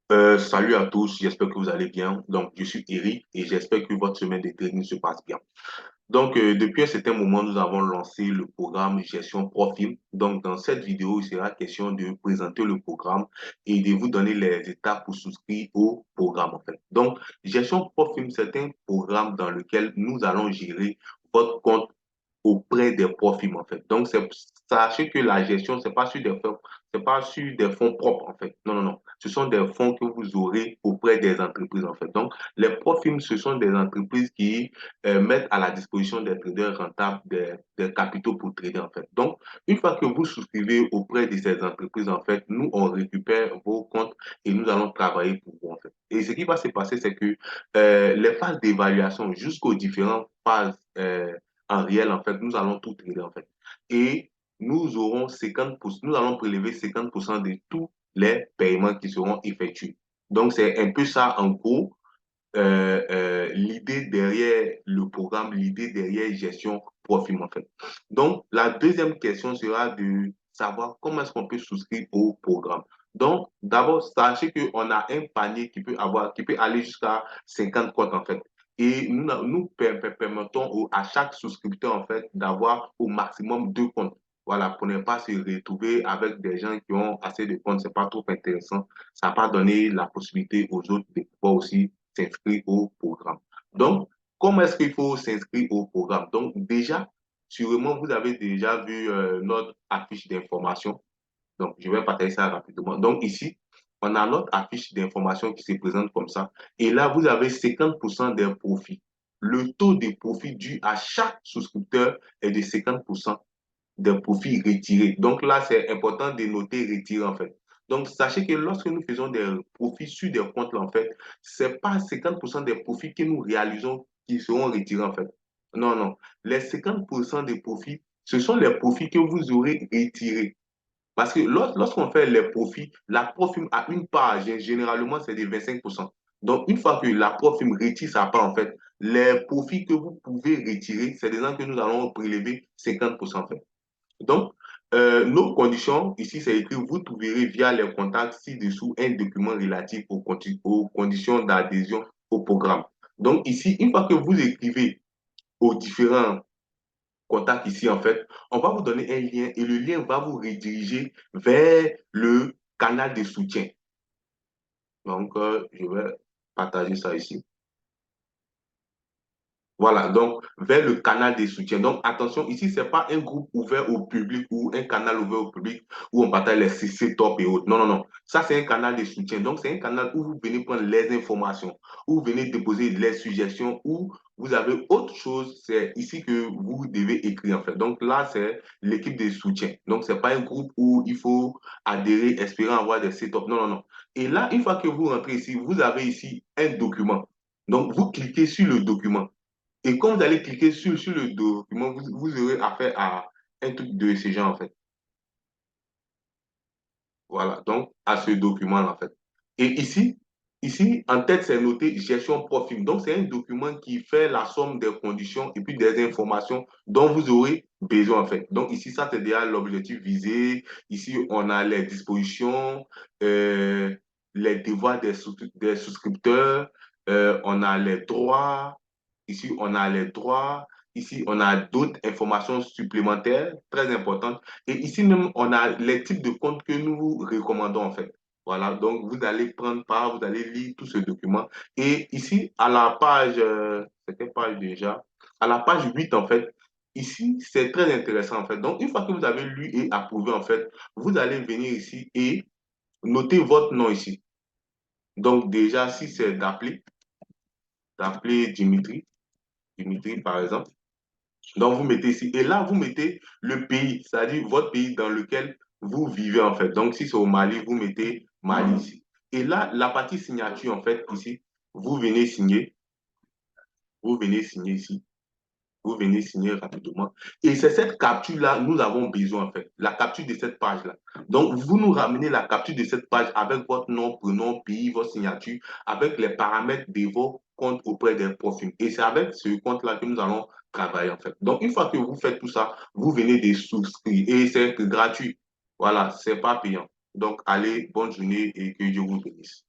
Salut à tous, j'espère que vous allez bien. Donc, je suis Eric et j'espère que votre semaine de training se passe bien. Donc, depuis un certain moment, nous avons lancé le programme Gestion Profil. Donc, dans cette vidéo, il sera question de présenter le programme et de vous donner les étapes pour souscrire au programme, en fait. Donc, Gestion Profil, c'est un programme dans lequel nous allons gérer votre compte auprès des profils, en fait. Donc, sachez que la gestion, c'est pas sur des fonds propres, en fait. Non, non, non. Ce sont des fonds que vous aurez auprès des entreprises, en fait. Donc, les profils, ce sont des entreprises qui mettre à la disposition des traders rentables des capitaux pour trader, en fait. Donc, une fois que vous souscrivez auprès de ces entreprises, en fait, nous, on récupère vos comptes et nous allons travailler pour vous, en fait. Et ce qui va se passer, c'est que les phases d'évaluation jusqu'aux différentes phases en réel, en fait, nous allons tout trader, en fait. Et nous aurons 50%, nous allons prélever 50% de tous les paiements qui seront effectués. Donc, c'est un peu ça, en gros, l'idée derrière le programme, l'idée derrière gestion profil, en fait. Donc, la deuxième question sera de savoir comment est-ce qu'on peut souscrire au programme. Donc, d'abord, sachez qu'on a un panier qui peut aller jusqu'à 50 comptes, en fait. Et permettons à chaque souscripteur, en fait, d'avoir au maximum 2 comptes. Voilà, pour ne pas se retrouver avec des gens qui ont assez de comptes, c'est pas trop intéressant. Ça n'a pas donné la possibilité aux autres de pouvoir aussi s'inscrire au programme. Donc, comment est-ce qu'il faut s'inscrire au programme? Donc, déjà, sûrement, vous avez déjà vu notre affiche d'information. Donc, je vais partager ça rapidement. Donc, ici, on a notre affiche d'information qui se présente comme ça. Et là, vous avez 50% des profits. Le taux de profit dû à chaque souscripteur est de 50% des profits retirés. Donc là, c'est important de noter retiré en fait. Donc, sachez que lorsque nous faisons des profits sur des comptes, là, en fait, c'est pas 50% des profits que nous réalisons qui seront retirés, en fait. Non, non. Les 50% des profits, ce sont les profits que vous aurez retirés. Parce que lorsqu'on fait les profits, la profim a une part, généralement, c'est de 25%. Donc, une fois que la profim retire sa part, en fait, les profits que vous pouvez retirer, c'est des gens que nous allons prélever 50%, en fait. Donc, nos conditions, ici c'est écrit, vous trouverez via les contacts ci-dessous un document relatif aux conditions d'adhésion au programme. Donc, ici, une fois que vous écrivez aux différents contacts ici, en fait, on va vous donner un lien et le lien va vous rediriger vers le canal de soutien. Donc, je vais partager ça ici. Voilà, donc vers le canal de soutien. Donc attention, ici, ce n'est pas un groupe ouvert au public ou un canal ouvert au public où on partage les CC top et autres. Non, non, non. Ça, c'est un canal de soutien. Donc, c'est un canal où vous venez prendre les informations, où vous venez déposer les suggestions, où vous avez autre chose. C'est ici que vous devez écrire, en fait. Donc là, c'est l'équipe de soutien. Donc, ce n'est pas un groupe où il faut adhérer, espérant avoir des C-top. Non, non, non. Et là, une fois que vous rentrez ici, vous avez ici un document. Donc, vous cliquez sur le document. Et quand vous allez cliquer sur le document, vous aurez affaire à un truc de ce genre, en fait. Voilà, donc à ce document-là, en fait. Et ici, en tête, c'est noté gestion profil. Donc, c'est un document qui fait la somme des conditions et puis des informations dont vous aurez besoin, en fait. Donc, ici, ça, c'est déjà l'objectif visé. Ici, on a les dispositions, les devoirs des souscripteurs, on a les droits. Ici, on a les droits. Ici, on a d'autres informations supplémentaires très importantes. Et ici même, on a les types de comptes que nous vous recommandons en fait. Voilà, donc vous allez prendre part, vous allez lire tout ce document. Et ici, à la page, c'est quelle page déjà? À la page 8 en fait, ici, c'est très intéressant en fait. Donc, une fois que vous avez lu et approuvé en fait, vous allez venir ici et noter votre nom ici. Donc, déjà, si c'est d'appeler Dimitri, Dimitri par exemple. Donc, vous mettez ici. Et là, vous mettez le pays, c'est-à-dire votre pays dans lequel vous vivez, en fait. Donc, si c'est au Mali, vous mettez Mali ici. Et là, la partie signature, en fait, ici, vous venez signer. Vous venez signer ici. Vous venez signer rapidement. Et c'est cette capture-là, nous avons besoin, en fait. La capture de cette page-là. Donc, vous nous ramenez la capture de cette page avec votre nom, prénom, pays, votre signature, avec les paramètres de vos comptes auprès des profils. Et c'est avec ce compte-là que nous allons travailler, en fait. Donc, une fois que vous faites tout ça, vous venez de souscrire. Et c'est gratuit. Voilà, c'est pas payant. Donc, allez, bonne journée et que Dieu vous bénisse.